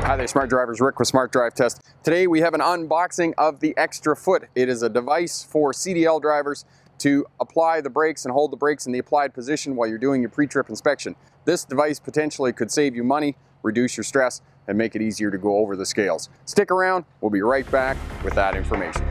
Hi there, Smart Drivers. Rick with Smart Drive Test. Today we have an unboxing of the Extra Foot. It is a device for CDL drivers to apply the brakes and hold the brakes in the applied position while you're doing your pre-trip inspection. This device potentially could save you money, reduce your stress, and make it easier to go over the scales. Stick around, we'll be right back with that information.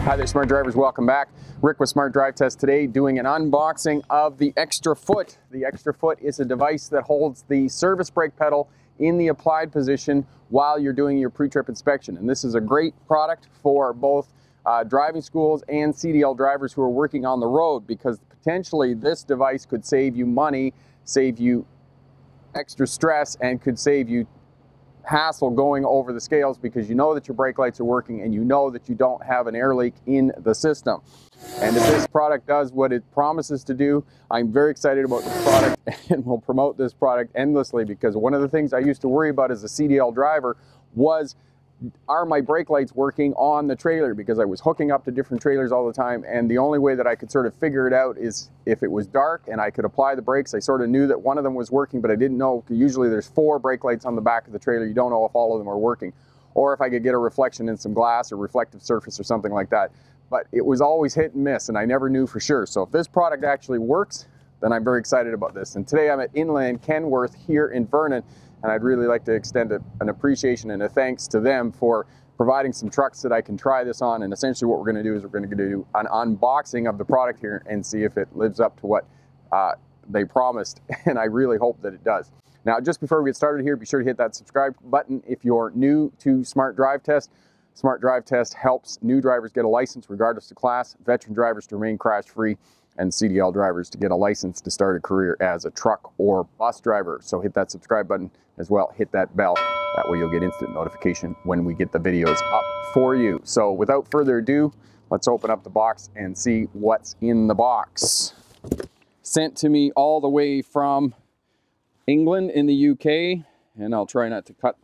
Hi there, Smart Drivers. Welcome back. Rick with Smart Drive Test today doing an unboxing of the Extra Foot. The Extra Foot is a device that holds the service brake pedal in the applied position while you're doing your pre-trip inspection. And this is a great product for both driving schools and CDL drivers who are working on the road, because potentially this device could save you money, save you extra stress, and could save you hassle going over the scales, because you know that your brake lights are working and you know that you don't have an air leak in the system. And if this product does what it promises to do, I'm very excited about this product and will promote this product endlessly, because one of the things I used to worry about as a CDL driver was, are my brake lights working on the trailer? Because I was hooking up to different trailers all the time, and the only way that I could sort of figure it out is if it was dark and I could apply the brakes. I sort of knew that one of them was working, but I didn't know. Usually there's 4 brake lights on the back of the trailer. You don't know if all of them are working, or if I could get a reflection in some glass or reflective surface or something like that. But it was always hit and miss, and I never knew for sure. So if this product actually works, then I'm very excited about this. And today I'm at Inland Kenworth here in Vernon, and I'd really like to extend an appreciation and a thanks to them for providing some trucks that I can try this on. And essentially what we're going to do is we're going to do an unboxing of the product here and see if it lives up to what they promised, and I really hope that it does. Now, just before we get started here, be sure to hit that subscribe button if you're new to Smart Drive Test. Smart Drive Test helps new drivers get a license regardless of class, veteran drivers to remain crash-free, and CDL drivers to get a license to start a career as a truck or bus driver. So hit that subscribe button as well, hit that bell. That way you'll get instant notification when we get the videos up for you. So without further ado, let's open up the box and see what's in the box. Sent to me all the way from England in the UK, and I'll try not to cut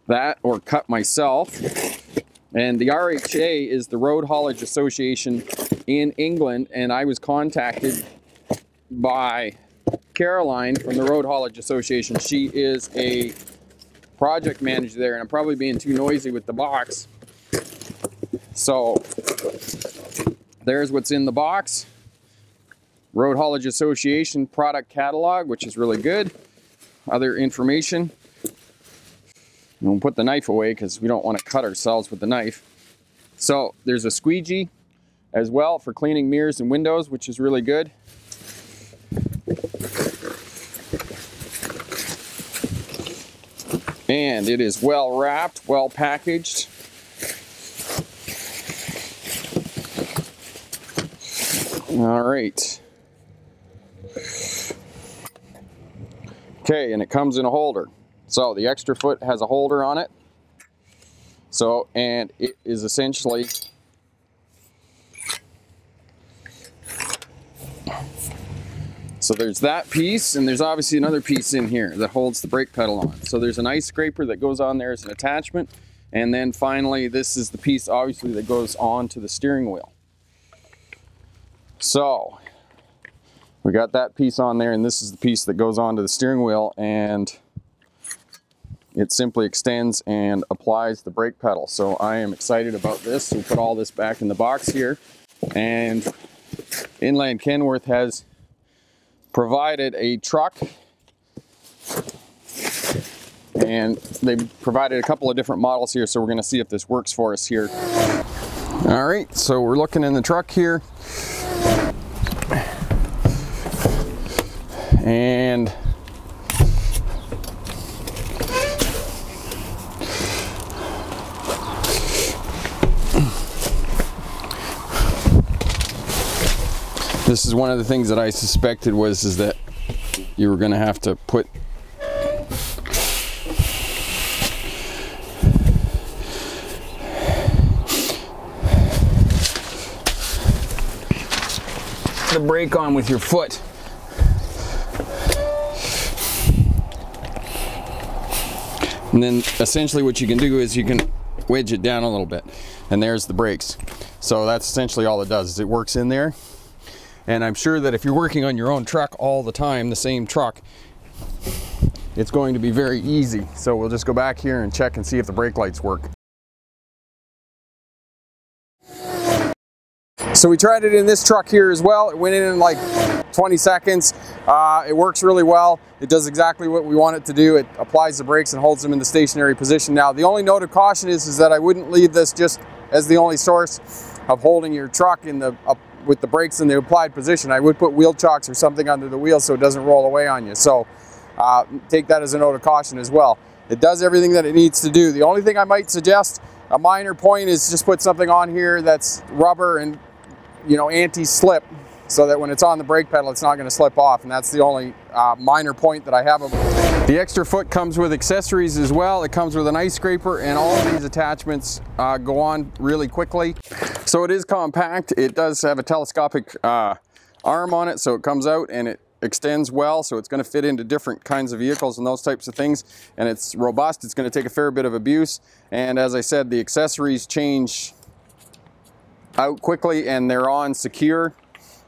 that or cut myself. And the RHA is the Road Haulage Association in England, and I was contacted by Caroline from the Road Haulage Association. She is a project manager there, and I'm probably being too noisy with the box. So there's what's in the box. Road Haulage Association product catalog, which is really good. Other information. And we'll put the knife away because we don't want to cut ourselves with the knife. So there's a squeegee as well for cleaning mirrors and windows, which is really good. And it is well wrapped, well packaged. All right. Okay, and it comes in a holder. So the Extra Foot has a holder on it. So, and it is essentially so there's that piece, and there's obviously another piece in here that holds the brake pedal on. So there's an ice scraper that goes on there as an attachment, and then finally this is the piece obviously that goes on to the steering wheel. So we got that piece on there, and this is the piece that goes onto the steering wheel, and it simply extends and applies the brake pedal. So I am excited about this. We'll put all this back in the box here, and Inland Kenworth has provided a truck, and they provided a couple of different models here, so we're going to see if this works for us here. All right, so we're looking in the truck here, and this is one of the things that I suspected is that you were going to have to put the brake on with your foot. And then essentially what you can do is you can wedge it down a little bit, and there's the brakes. So that's essentially all it does, is it works in there. And I'm sure that if you're working on your own truck all the time, the same truck, it's going to be very easy. So we'll just go back here and check and see if the brake lights work. So we tried it in this truck here as well. It went in like 20 seconds. It works really well. It does exactly what we want it to do. It applies the brakes and holds them in the stationary position. Now, the only note of caution is that I wouldn't leave this just as the only source of holding your truck in the with the brakes in the applied position. I would put wheel chocks or something under the wheel so it doesn't roll away on you. So take that as a note of caution as well. It does everything that it needs to do. The only thing I might suggest, a minor point, is just put something on here that's rubber and, you know, anti-slip, so that when it's on the brake pedal it's not going to slip off, and that's the only minor point that I have. The extra foot comes with accessories as well. It comes with an ice scraper, and all of these attachments go on really quickly. So it is compact. It does have a telescopic arm on it, so it comes out and it extends well, so it's going to fit into different kinds of vehicles and those types of things, and it's robust. It's going to take a fair bit of abuse, and as I said, the accessories change out quickly and they're on secure.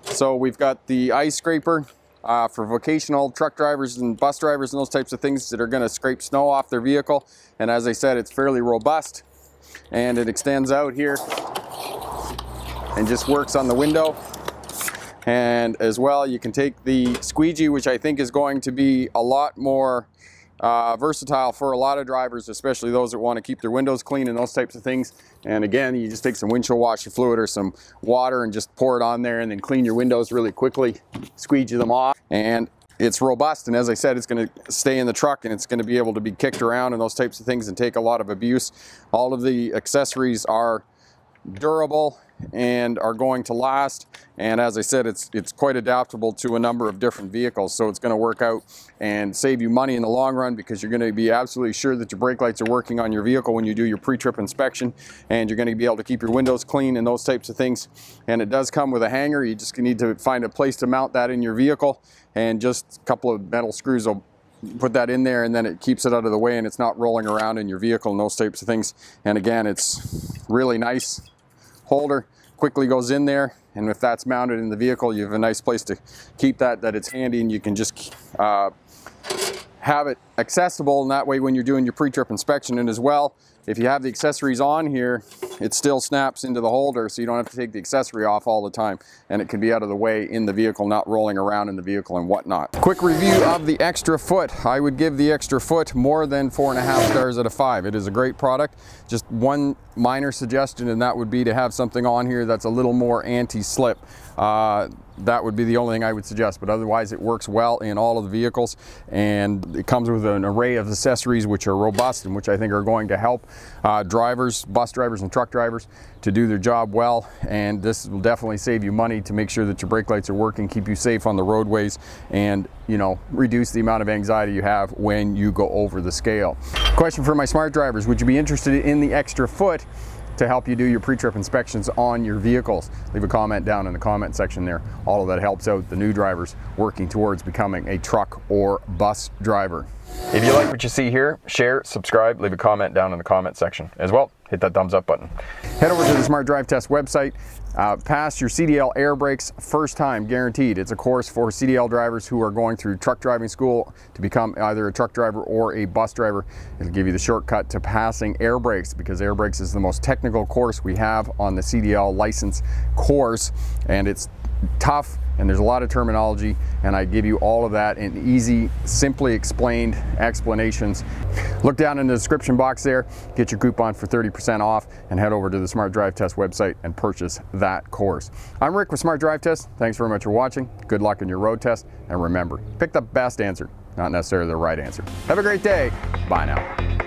So we've got the ice scraper for vocational truck drivers and bus drivers and those types of things that are going to scrape snow off their vehicle, and as I said, it's fairly robust and it extends out here and just works on the window. And as well, you can take the squeegee, which I think is going to be a lot more versatile for a lot of drivers, especially those that want to keep their windows clean and those types of things. And again, you just take some windshield washer fluid or some water and just pour it on there and then clean your windows really quickly, squeegee them off. And it's robust, and as I said, it's going to stay in the truck and it's going to be able to be kicked around and those types of things and take a lot of abuse. All of the accessories are durable and are going to last, and as I said, it's quite adaptable to a number of different vehicles, so it's going to work out and save you money in the long run, because you're going to be absolutely sure that your brake lights are working on your vehicle when you do your pre-trip inspection, and you're going to be able to keep your windows clean and those types of things. And it does come with a hanger. You just need to find a place to mount that in your vehicle, and just a couple of metal screws will put that in there, and then it keeps it out of the way and it's not rolling around in your vehicle and those types of things. And again, it's really nice holder, quickly goes in there, and if that's mounted in the vehicle, you have a nice place to keep that it's handy, and you can just have it accessible, and that way when you're doing your pre-trip inspection. And as well, if you have the accessories on here, it still snaps into the holder, so you don't have to take the accessory off all the time, and it can be out of the way in the vehicle, not rolling around in the vehicle and whatnot. Quick review of the extra foot. I would give the extra foot more than 4.5 stars out of 5. It is a great product. Just one minor suggestion, and that would be to have something on here that's a little more anti-slip. That would be the only thing I would suggest, but otherwise it works well in all of the vehicles, and it comes with an array of accessories which are robust and which I think are going to help drivers, bus drivers and truck drivers to do their job well. And this will definitely save you money to make sure that your brake lights are working, keep you safe on the roadways, and, you know, reduce the amount of anxiety you have when you go over the scale. Question for my smart drivers: would you be interested in the extra foot to help you do your pre-trip inspections on your vehicles? Leave a comment down in the comment section there. All of that helps out the new drivers working towards becoming a truck or bus driver. If you like what you see here, share, subscribe, leave a comment down in the comment section. As well, hit that thumbs up button. Head over to the Smart Drive Test website. Pass your CDL air brakes first time, guaranteed. It's a course for CDL drivers who are going through truck driving school to become either a truck driver or a bus driver. It'll give you the shortcut to passing air brakes, because air brakes is the most technical course we have on the CDL license course, and it's tough and there's a lot of terminology, and I give you all of that in easy, simply explained explanations. Look down in the description box there, get your coupon for 30% off, and head over to the Smart Drive Test website and purchase that course. I'm Rick with Smart Drive Test. Thanks very much for watching. Good luck in your road test, and remember, pick the best answer, not necessarily the right answer. Have a great day. Bye now.